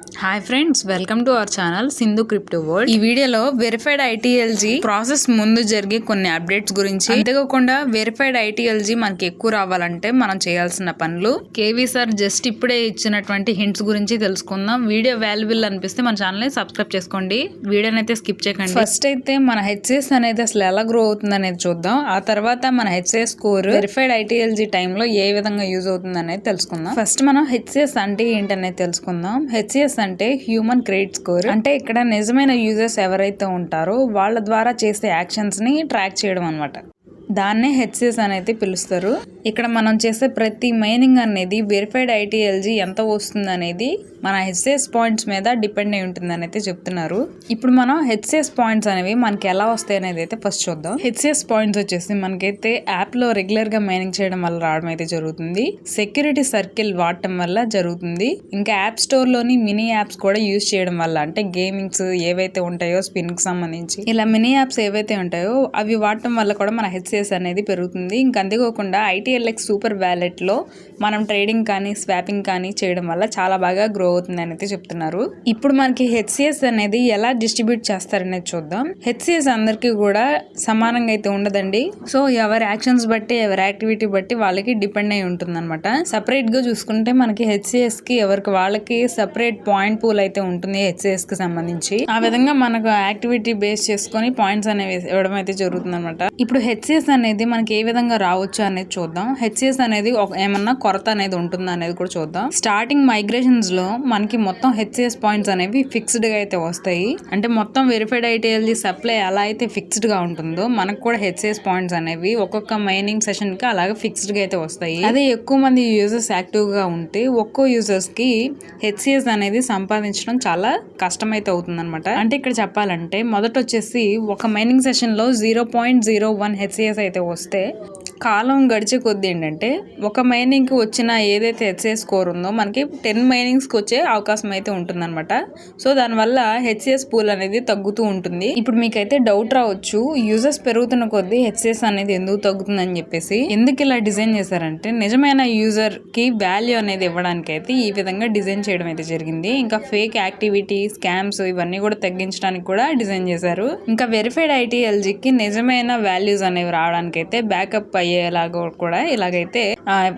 Hi friends, welcome to our channel Sindhu crypto world. ఈ వీడియోలో verified ITLG process ముందు జరిగే కొన్ని అప్డేట్స్ గురించి, అంతేకాకుండా వెరిఫైడ్ ఐటీఎల్జీ మనకి ఎక్కువ రావాలంటే మనం చేయాల్సిన పనులు, కేవీ సార్ జస్ట్ ఇప్పుడే ఇచ్చినటువంటి హింట్స్ గురించి తెలుసుకుందాం. వీడియో వాల్యుబుల్ అనిపిస్తే మన ఛానల్ ని సబ్స్క్రైబ్ చేసుకోండి, వీడియోని అయితే స్కిప్ చేయకండి. ఫస్ట్ అయితే మన హెచ్సిఎస్ అనేది అసలు ఎలా గ్రో అవుతుంది అనేది చూద్దాం. ఆ తర్వాత మన హెచ్సిఎస్ స్కోర్ వెరిఫైడ్ ఐటీఎల్జీ టైంలో ఏ విధంగా యూజ్ అవుతుంది అనేది తెలుసుకుందాం. ఫస్ట్ మనం హెచ్సిఎస్ అంటే ఏంటనేది తెలుసుకుందాం. హెచ్సిఎస్ అంటే హ్యూమన్ క్రెడిట్ స్కోర్. అంటే ఇక్కడ నిజమైన యూజర్స్ ఎవరైతే ఉంటారో వాళ్ళ ద్వారా చేసే యాక్షన్స్ ని ట్రాక్ చేయడం అన్నమాట. దాన్నే హెచ్సిఎస్ అనేది పిలుస్తారు. ఇక్కడ మనం చేసే ప్రతి మైనింగ్ అనేది వెరిఫైడ్ ఐటీఎల్జీ ఎంత వస్తుంది అనేది మన హెచ్సిఎస్ పాయింట్స్ మీద డిపెండ్ అయి ఉంటుంది అని అయితే చెప్తున్నారు. ఇప్పుడు మనం హెచ్సిఎస్ పాయింట్స్ అనేవి మనకి ఎలా వస్తాయి అనేది అయితే ఫస్ట్ చూద్దాం. హెచ్సిఎస్ పాయింట్స్ వచ్చేసి మనకైతే యాప్ లో రెగ్యులర్ గా మైనింగ్ చేయడం వల్ల రావడం అయితే జరుగుతుంది. సెక్యూరిటీ సర్కిల్ వాడటం వల్ల జరుగుతుంది. ఇంకా యాప్ స్టోర్ లోని మినీ యాప్స్ కూడా యూజ్ చేయడం వల్ల, అంటే గేమింగ్స్ ఏవైతే ఉంటాయో స్పిన్ కి సంబంధించి ఇలా మినీ యాప్స్ ఏవైతే ఉంటాయో అవి వాడటం వల్ల కూడా మన హెచ్సిఎస్ అనేది పెరుగుతుంది. ఇంకా అంతేకాకుండా ఐటీఎల్ఎక్స్ సూపర్ వ్యాలెట్ లో మనం ట్రేడింగ్ కానీ స్వాపింగ్ కానీ చేయడం వల్ల చాలా బాగా గ్రో అవుతుంది అని అయితే చెప్తున్నారు. ఇప్పుడు మనకి హెచ్సిఎస్ అనేది ఎలా డిస్ట్రిబ్యూట్ చేస్తారనేది చూద్దాం. హెచ్సిఎస్ అందరికీ కూడా సమానంగా అయితే ఉండదండి. సో ఎవరి యాక్షన్స్ బట్టి, ఎవరి యాక్టివిటీ బట్టి వాళ్ళకి డిపెండ్ అయి ఉంటుంది అనమాట. సపరేట్ గా చూసుకుంటే మనకి హెచ్సిఎస్ కి ఎవరికి వాళ్ళకి సపరేట్ పాయింట్ పూల్ అయితే ఉంటుంది హెచ్సిఎస్ కి సంబంధించి. ఆ విధంగా మనకు యాక్టివిటీ బేస్ చేసుకొని పాయింట్స్ అనేవి ఇవ్వడం అయితే జరుగుతుంది అనమాట. ఇప్పుడు హెచ్సిఎస్ అనేది మనకి ఏ విధంగా రావచ్చు అనేది చూద్దాం. హెచ్సిఎస్ అనేది ఏమన్నా కొరత అనేది ఉంటుందా అనేది కూడా చూద్దాం. స్టార్టింగ్ మైగ్రేషన్స్ లో మనకి మొత్తం హెచ్సిఎస్ పాయింట్స్ అనేవి ఫిక్స్డ్ గా అయితే వస్తాయి. అంటే మొత్తం వెరిఫైడ్ ఐటీఎల్జీ సప్లై ఎలా అయితే ఫిక్స్డ్ గా ఉంటుందో మనకు కూడా హెచ్సిఎస్ పాయింట్స్ అనేవి ఒక్కొక్క మైనింగ్ సెషన్ కి అలాగే ఫిక్స్డ్ గా అయితే వస్తాయి. అదే ఎక్కువ మంది యూజర్స్ యాక్టివ్ గా ఉంటే ఒక్కో యూజర్స్ కి హెచ్సిఎస్ అనేది సంపాదించడం చాలా కష్టం అయితే అవుతుంది అనమాట. అంటే ఇక్కడ చెప్పాలంటే మొదట వచ్చేసి ఒక మైనింగ్ సెషన్ లో 0.01 హెచ్సిఎస్ అయితే వస్తే కాలం గడిచే కొద్ది ఏంటంటే ఒక మైనింగ్ కి వచ్చిన ఏదైతే హెచ్సిఎస్ స్కోర్ ఉందో మనకి 10 మైనింగ్స్ కి వచ్చే అవకాశం అయితే ఉంటుంది అనమాట. సో దానివల్ల హెచ్సిఎస్ పూల్ అనేది తగ్గుతూ ఉంటుంది. ఇప్పుడు మీకైతే డౌట్ రావచ్చు, యూజర్స్ పెరుగుతున్న కొద్ది హెచ్సిఎస్ అనేది ఎందుకు తగ్గుతుందని చెప్పేసి. ఎందుకు ఇలా డిజైన్ చేశారంటే నిజమైన యూజర్ కి వాల్యూ అనేది ఇవ్వడానికి అయితే ఈ విధంగా డిజైన్ చేయడం అయితే జరిగింది. ఇంకా ఫేక్ యాక్టివిటీ, స్కామ్స్ ఇవన్నీ కూడా తగ్గించడానికి కూడా డిజైన్ చేశారు. ఇంకా వెరిఫైడ్ ఐటీఎల్జీకి నిజమైన వాల్యూస్ అనేవి రావడానికి అయితే బ్యాకప్ అయ్యేలాగా కూడా ఇలాగైతే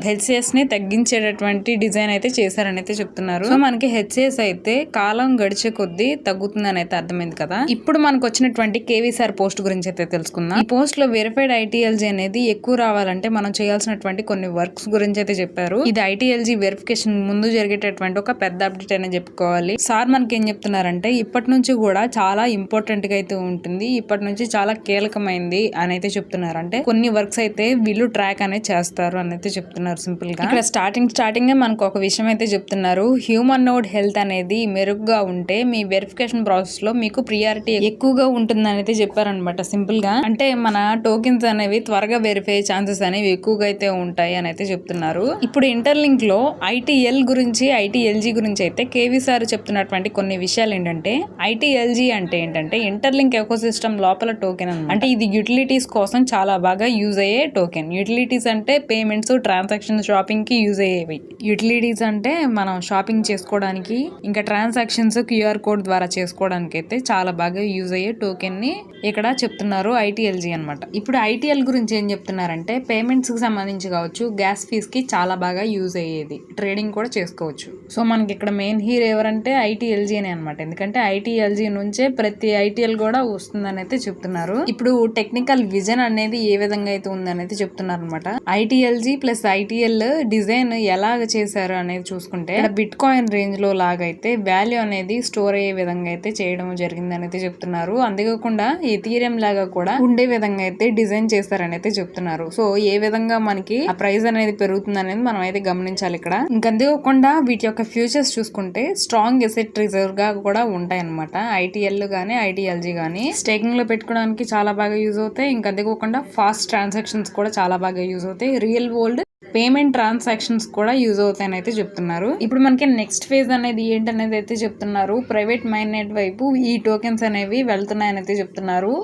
హెచ్సిఎస్ ని తగ్గించేటటువంటి డిజైన్ అయితే చేశారని అయితే చెప్తున్నారు. సో మనకి హెచ్సిఎస్ అయితే కాలం గడిచే కొద్దీ తగ్గుతుందని అయితే అర్థమైంది కదా. ఇప్పుడు మనకు వచ్చినటువంటి కేవీ సార్ పోస్ట్ గురించి అయితే తెలుసుకుందాం. ఈ పోస్ట్ లో వెరిఫైడ్ ఐటీఎల్జీ అనేది ఎక్కువ రావాలంటే మనం చేయాల్సినటువంటి కొన్ని వర్క్స్ గురించి అయితే చెప్పారు. ఇది ఐటీఎల్జీ వెరిఫికేషన్ ముందు జరిగేటటువంటి ఒక పెద్ద అప్డేట్ అని చెప్పుకోవాలి. సార్ మనకి ఏం చెప్తున్నారంటే ఇప్పటి నుంచి కూడా చాలా ఇంపార్టెంట్ గా అయితే ఉంటుంది, ఇప్పటి నుంచి చాలా కీలకమైంది అని అయితే చెప్తున్నారు. అంటే కొన్ని వర్క్స్ అయితే వీళ్ళు ట్రాక్ అనేది చేస్తారు అని అయితే చెప్తున్నారు. సింపుల్ గా ఇక్కడ స్టార్టింగ్ మనకు ఒక విషయం అయితే చెప్తున్నారు. హ్యూమన్ నోడ్ హెల్త్ అనేది మెరుగ్గా ఉంటే మీ వెరిఫికేషన్ ప్రాసెస్ లో మీకు ప్రియారిటీ ఎక్కువగా ఉంటుంది అని అయితే చెప్పారనమాట. సింపుల్ గా అంటే మన టోకెన్స్ అనేవి త్వరగా వెరిఫై ఛాన్సెస్ అనేవి ఎక్కువగా అయితే ఉంటాయి అని అయితే చెప్తున్నారు. ఇప్పుడు ఇంటర్లింక్ లో ఐటీఎల్ గురించి, ఐటీఎల్జీ గురించి అయితే కేవీ సార్ చెప్తున్నటువంటి కొన్ని విషయాలు ఏంటంటే, ఐటీఎల్జీ అంటే ఏంటంటే ఇంటర్లింక్ ఎకోసిస్టమ్ లోపల టోకెన్ అన్నమాట. అంటే ఇది యూటిలిటీస్ కోసం చాలా బాగా యూజ్ అయ్యే టోకెన్. యూటిలిటీస్ అంటే పేమెంట్స్, ట్రాన్సాక్షన్, షాపింగ్ కి యూజ్ అయ్యేవి. యూటిలిటీస్ అంటే మనం షాపింగ్ చేసుకోవడానికి, ఇంకా ట్రాన్సాక్షన్స్ క్యూఆర్ కోడ్ ద్వారా చేసుకోవడానికి అయితే చాలా బాగా యూజ్ అయ్యే టోకెన్ ని ఇక్కడ చెప్తున్నారు ఐటీఎల్జీ అనమాట. ఇప్పుడు ఐటీఎల్ గురించి ఏం చెప్తున్నారంటే పేమెంట్స్ కి సంబంధించి కావచ్చు, గ్యాస్ ఫీస్ కి చాలా బాగా యూజ్ అయ్యేది, ట్రేడింగ్ కూడా చేసుకోవచ్చు. సో మనకి ఇక్కడ మెయిన్ హీరో ఎవరంటే ఐటీఎల్జీ అనే అనమాట. ఎందుకంటే ఐటీఎల్జీ నుంచే ప్రతి ఐటీఎల్ కూడా వస్తుందని అయితే చెప్తున్నారు. ఇప్పుడు టెక్నికల్ విజన్ అనేది ఏ విధంగా అయితే ఉందని అయితే చెప్తున్నారు అనమాట. ఐటీఎల్జీ ప్లస్ ఐటీఎల్ డిజైన్ ఎలాగ చేశారు అనేది చూసుకుంటే బిట్ కాయిన్ రేంజ్ లో లాగైతే వాల్యూ అనేది స్టోర్ అయ్యే విధంగా అయితే చేయడం జరిగిందని అయితే చెప్తున్నారు. అంతేకాకుండా ఎథీరియం లాగా కూడా ఉండే విధంగా అయితే డిజైన్ చేస్తారని అయితే చెప్తున్నారు. సో ఏ విధంగా మనకి ఆ ప్రైస్ అనేది పెరుగుతుంది అనేది మనం అయితే గమనించాలి ఇక్కడ. ఇంకంతేకాకుండా వీటి యొక్క ఫ్యూచర్స్ చూసుకుంటే స్ట్రాంగ్ ఎసెట్ రిజర్వ్ గా కూడా ఉంటాయి అనమాట. ఐటీఎల్ గానీ ఐటీఎల్జీ గానీ స్టేకింగ్ లో పెట్టుకోవడానికి చాలా బాగా యూజ్ అవుతాయి. ఇంకంతేకాకుండా ఫాస్ట్ ట్రాన్సాక్షన్స్ కూడా చాలా బాగా యూజ్ అవుతాయి. రియల్ వరల్డ్ పేమెంట్ ట్రాన్సాక్షన్స్ కూడా యూజ్ అవుతాయని అయితే చెప్తున్నారు. ఇప్పుడు మనకి నెక్స్ట్ ఫేజ్ అనేది ఏంటనేది అయితే చెప్తున్నారు. ప్రైవేట్ మైన్ నెట్ వైపు ఈ టోకెన్స్ అనేవి వెళ్తున్నాయని అయితే చెప్తున్నారు.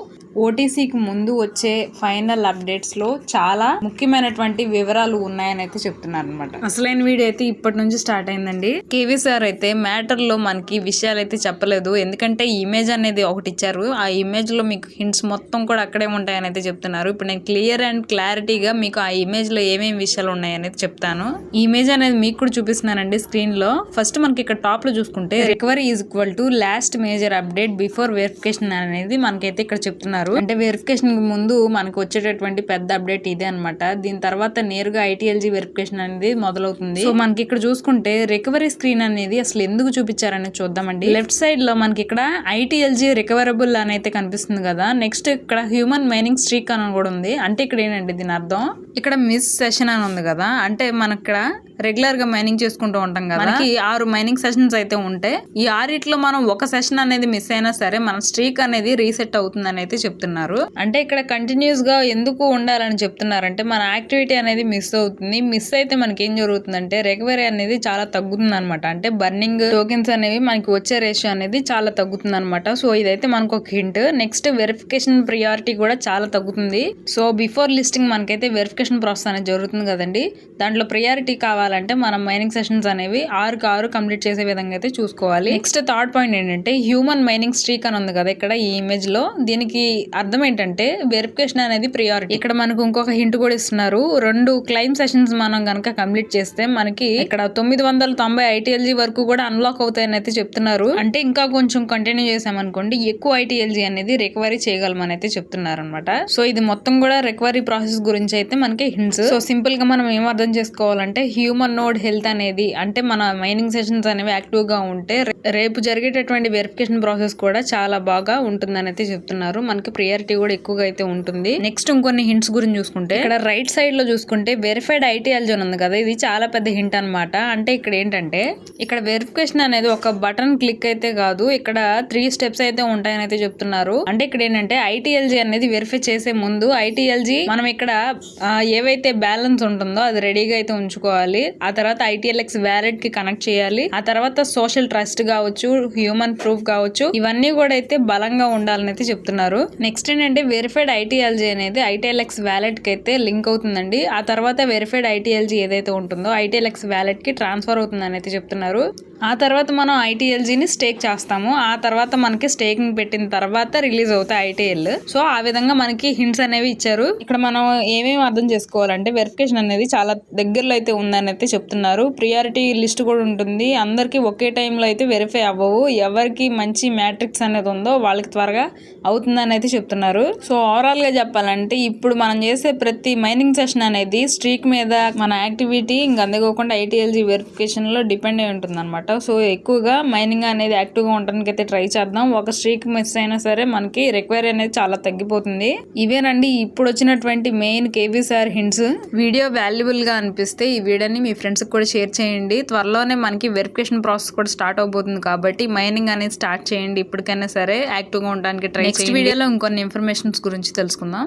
ఓటీసీకి ముందు వచ్చే ఫైనల్ అప్డేట్స్ లో చాలా ముఖ్యమైనటువంటి వివరాలు ఉన్నాయని అయితే చెప్తున్నారు అనమాట. అసలైన వీడియో అయితే ఇప్పటి నుంచి స్టార్ట్ అయిందండి. కేవీ సార్ అయితే మ్యాటర్ లో మనకి విషయాలు అయితే చెప్పలేదు, ఎందుకంటే ఇమేజ్ అనేది ఒకటి ఇచ్చారు. ఆ ఇమేజ్ లో మీకు హింట్స్ మొత్తం కూడా అక్కడే ఉంటాయని అయితే చెప్తున్నారు. ఇప్పుడు నేను క్లియర్ అండ్ క్లారిటీగా మీకు ఆ ఇమేజ్ లో ఏమేమి విషయాలు ఉన్నాయనేది చెప్తాను. ఈ ఇమేజ్ అనేది మీకు కూడా చూపిస్తున్నానండి స్క్రీన్ లో. ఫస్ట్ మనకి ఇక్కడ టాప్ లో చూసుకుంటే recovery is equal to last major update before verification అనేది మనకైతే ఇక్కడ చెప్తున్నారు. అంటే వెరిఫికేషన్ ముందు మనకు వచ్చేటటువంటి పెద్ద అప్డేట్ ఇదే అనమాట. దీని తర్వాత నేరుగా ఐటీఎల్జీ వెరిఫికేషన్ అనేది మొదలవుతుంది. సో మనకి ఇక్కడ చూసుకుంటే రికవరీ స్క్రీన్ అనేది అసలు ఎందుకు చూపించారని చూద్దామండి. లెఫ్ట్ సైడ్ లో మనకి ఇక్కడ ఐటీఎల్జీ రికవరబుల్ అని అయితే కనిపిస్తుంది కదా. నెక్స్ట్ ఇక్కడ హ్యూమన్ మైనింగ్ స్ట్రీక్ అని కూడా ఉంది. అంటే ఇక్కడ ఏంటంటే దీని అర్థం ఇక్కడ మిస్ సెషన్ అని ఉంది కదా, అంటే మనకి ఇక్కడ రెగ్యులర్ గా మైనింగ్ చేసుకుంటూ ఉంటాం కదా, మనకి 6 మైనింగ్ సెషన్స్ అయితే ఉంటాయి. ఈ 6 మనం ఒక సెషన్ అనేది మిస్ అయినా సరే మన స్ట్రీక్ అనేది రీసెట్ అవుతుందని అయితే చెప్తున్నారు. అంటే ఇక్కడ కంటిన్యూస్ గా ఎందుకు ఉండాలని చెప్తున్నారంటే మన యాక్టివిటీ అనేది మిస్ అవుతుంది. మిస్ అయితే మనకి ఏం జరుగుతుందంటే రికవరీ అనేది చాలా తగ్గుతుంది అనమాట. అంటే బర్నింగ్ టోకెన్స్ అనేవి మనకి వచ్చే రేషియో అనేది చాలా తగ్గుతుంది అనమాట. సో ఇదైతే మనకు ఒక హింట్. నెక్స్ట్ వెరిఫికేషన్ ప్రియారిటీ కూడా చాలా తగ్గుతుంది. సో బిఫోర్ లిస్టింగ్ మనకైతే వెరిఫికేషన్ ప్రాసెస్ అనేది జరుగుతుంది కదండి, దాంట్లో ప్రియారిటీ కావాలంటే మనం మైనింగ్ సెషన్స్ అనేవి 6 కంప్లీట్ చేసే విధంగా అయితే చూసుకోవాలి. నెక్స్ట్ థర్డ్ పాయింట్ ఏంటంటే హ్యూమన్ మైనింగ్ స్ట్రీక్ అని ఉంది కదా ఇక్కడ ఈ ఇమేజ్ లో. దీనికి అర్థం ఏంటంటే వెరిఫికేషన్ అనేది ప్రియారిటీ. ఇక్కడ మనకు ఇంకొక హింట్ కూడా ఇస్తున్నారు. 2 క్లైమ్ సెషన్స్ మనం కనుక కంప్లీట్ చేస్తే మనకి ఇక్కడ 990 ఐటీఎల్జీ వరకు కూడా అన్లాక్ అవుతాయని అయితే చెప్తున్నారు. అంటే ఇంకా కొంచెం కంటిన్యూ చేసామనుకోండి ఎక్కువ ఐటీఎల్జీ అనేది రికవరీ చేయగలమని అయితే చెప్తున్నారు అనమాట. సో ఇది మొత్తం కూడా రికవరీ ప్రాసెస్ గురించి అయితే మనకి హింట్స్. సో సింపుల్ గా మనం ఏం అర్థం చేసుకోవాలంటే హ్యూమన్ నోడ్ హెల్త్ అనేది అంటే మన మైనింగ్ సెషన్స్ అనేవి యాక్టివ్ గా ఉంటే రేపు జరిగేటటువంటి వెరిఫికేషన్ ప్రాసెస్ కూడా చాలా బాగా ఉంటుందని అయితే చెప్తున్నారు. మనకి ప్రియారిటీ కూడా ఎక్కువగా అయితే ఉంటుంది. నెక్స్ట్ ఇంకొన్ని హింట్స్ గురించి చూసుకుంటే ఇక్కడ రైట్ సైడ్ లో చూసుకుంటే వెరిఫైడ్ ఐటీఎల్జీ ఉంది కదా, ఇది చాలా పెద్ద హింట్ అనమాట. అంటే ఇక్కడ ఏంటంటే ఇక్కడ వెరిఫికేషన్ అనేది ఒక బటన్ క్లిక్ అయితే కాదు, ఇక్కడ 3 స్టెప్స్ అయితే ఉంటాయని అయితే చెప్తున్నారు. అంటే ఇక్కడ ఏంటంటే ఐటీఎల్జీ అనేది వెరిఫై చేసే ముందు ఐటీఎల్జీ మనం ఇక్కడ ఏవైతే బ్యాలెన్స్ ఉంటుందో అది రెడీగా అయితే ఉంచుకోవాలి. ఆ తర్వాత ఐటీఎల్ఎక్స్ వ్యాలెట్ కి కనెక్ట్ చేయాలి. ఆ తర్వాత సోషల్ ట్రస్ట్ కావచ్చు, హ్యూమన్ ప్రూఫ్ కావచ్చు, ఇవన్నీ కూడా అయితే బలంగా ఉండాలని అయితే చెప్తున్నారు. నెక్స్ట్ ఏంటంటే వెరిఫైడ్ ఐటీఎల్జీ అనేది ఐటీఎల్ఎక్స్ వ్యాలెట్ కి అయితే లింక్ అవుతుందండి. ఆ తర్వాత వెరిఫైడ్ ఐటీఎల్జీ ఏదైతే ఉంటుందో ఐటీఎల్ఎక్స్ వ్యాలెట్ కి ట్రాన్స్ఫర్ అవుతుందని అయితే చెప్తున్నారు. ఆ తర్వాత మనం ఐటీఎల్జీని స్టేక్ చేస్తాము. ఆ తర్వాత మనకి స్టేకింగ్ పెట్టిన తర్వాత రిలీజ్ అవుతాయి ఐటీఎల్. సో ఆ విధంగా మనకి హింట్స్ అనేవి ఇచ్చారు. ఇక్కడ మనం ఏమేమి అర్థం చేసుకోవాలంటే వెరిఫికేషన్ అనేది చాలా దగ్గరలో అయితే ఉందని అయితే చెప్తున్నారు. ప్రియారిటీ లిస్ట్ కూడా ఉంటుంది. అందరికి ఒకే టైంలో అయితే వెరిఫై అవ్వవు. ఎవరికి మంచి మ్యాట్రిక్స్ అనేది ఉందో వాళ్ళకి త్వరగా అవుతుందని అయితే చెప్తున్నారు. సో ఓవరాల్ గా చెప్పాలంటే ఇప్పుడు మనం చేసే ప్రతి మైనింగ్ సెషన్ అనేది స్ట్రీక్ మీద మన యాక్టివిటీ ఇంకా అందుకోకుండా ఐటీఎల్జీ వెరిఫికేషన్ లో డిపెండ్ అయి ఉంటుంది అనమాట. సో ఎక్కువగా మైనింగ్ అనేది యాక్టివ్ గా ఉండడానికి అయితే ట్రై చేద్దాం. ఒక స్ట్రీక్ మిస్ అయినా సరే మనకి రిక్వైరీ అనేది చాలా తగ్గిపోతుంది. ఇవేనండి ఇప్పుడు వచ్చినటువంటి main KV sir hints. Video valuable గా అనిపిస్తే ఈ వీడియోని మీ ఫ్రెండ్స్ కూడా షేర్ చేయండి. త్వరలోనే మనకి వెరిఫికేషన్ ప్రాసెస్ కూడా స్టార్ట్ అవబోతుంది కాబట్టి మైనింగ్ అనేది స్టార్ట్ చేయండి. ఇప్పటికైనా సరే యాక్టివ్ గా ఉండడానికి ట్రై చేయండి. నెక్స్ట్ వీడియోలో ఇంకొన్ని ఇన్ఫర్మేషన్స్ గురించి తెలుసుకుందాం.